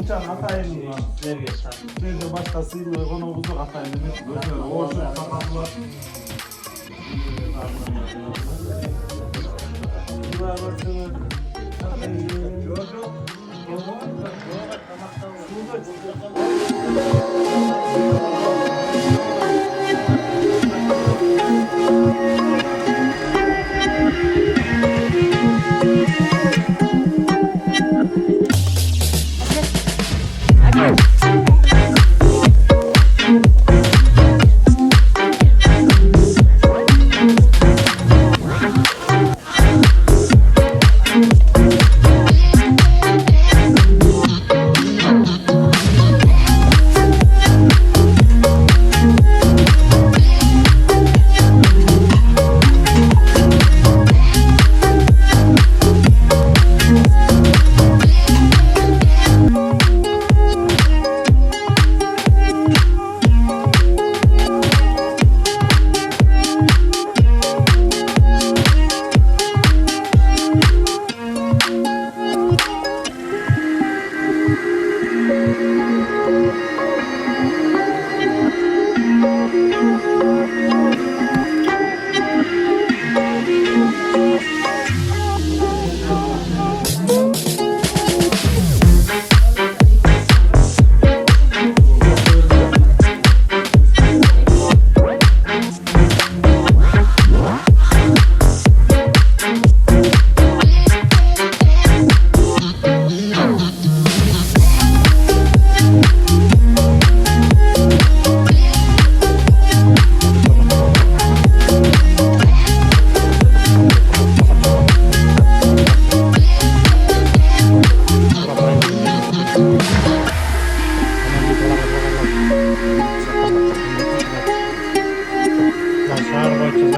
Uçağın hatayını nerede başkasıyla onu bulduk hatayını. Oğuz'un sapanlar.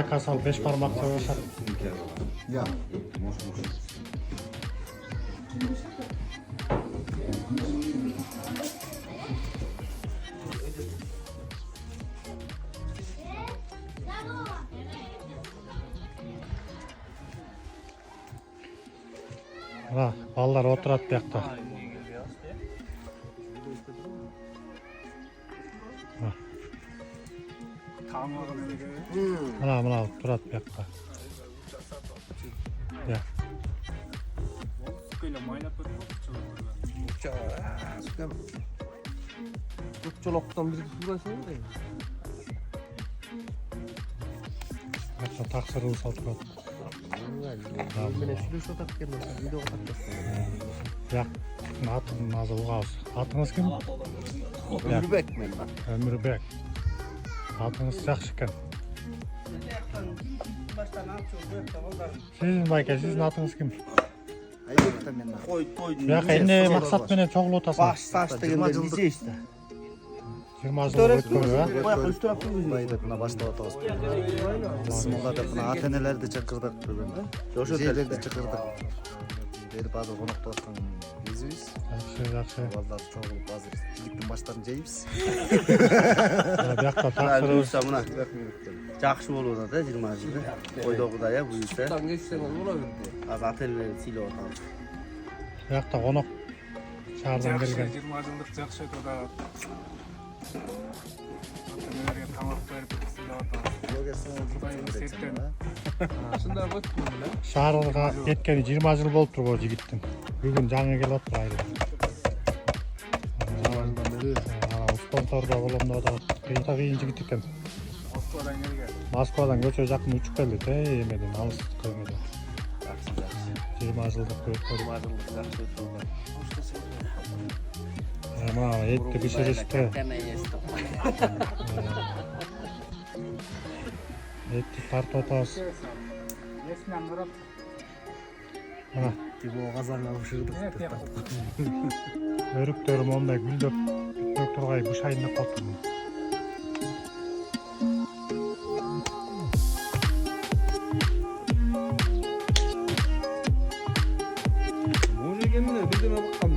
Kasal 5 parmakta olsa. Ya. Ha, ballar oturat bu yakta. Mana turat bu yakta. Ya. Çoloktan bir burası mı değil? Hatta taksırılsa turat. Mene sürüş otak gelmez. Video otak gelmez. Ya. Atın nazı uğaz. Atınız kim? Ömürbek men. Ömürbek. Atınız yaxşıken. Sizin bayka, sizin atınız kim? Ayıpta men. Koy. Ya endi maksat menen çoğul otasın. Baş saçta geldi bize işte. 20 жыл өткөрү, а? Баягы үстүрөп байда бuna баштап атабыз. Сымылда бuna ата-энелерди чакырдык бүгүн. Жошелерди чакырдык. Бери баары коноктоп аткан кезибиз. Жакшы. Балдар чогулуп азыр иликтин баштарын жейбиз. Биякта тапшырып мына. Жакшы болуп атат, 20 жылда. Койдогудай, буюрса. Таң кечсең боло берди. Азыр ата-энелерди сыйлап атабыз. Биякта конок шаардан келген. 20 жылдык жакшы өтүп атат. Ата-энелерге тамак берип сыйлап атабыз. Ушундай көттүм эле. Шаарга кеткени 20 жыл болуп турбу жигиттин. Бүгүн жаңы келип атты айыл. Спонсордо боломдо да кыйын жигит экен. Москвадан келген. Москвадан көчө жакын учуп келди, эмеден алыс көймөдөн. 20 жылдык көрөт. 20 жылдык жакшы өтүп атат. Мына этти биширишти. Этти тартып атабыз. Мына Тибо казанга бышырдык. өрүктөрүм ондай гүлдөп бүтпөй тургай буш айында калыптыр. Мужик эмне билдире баккан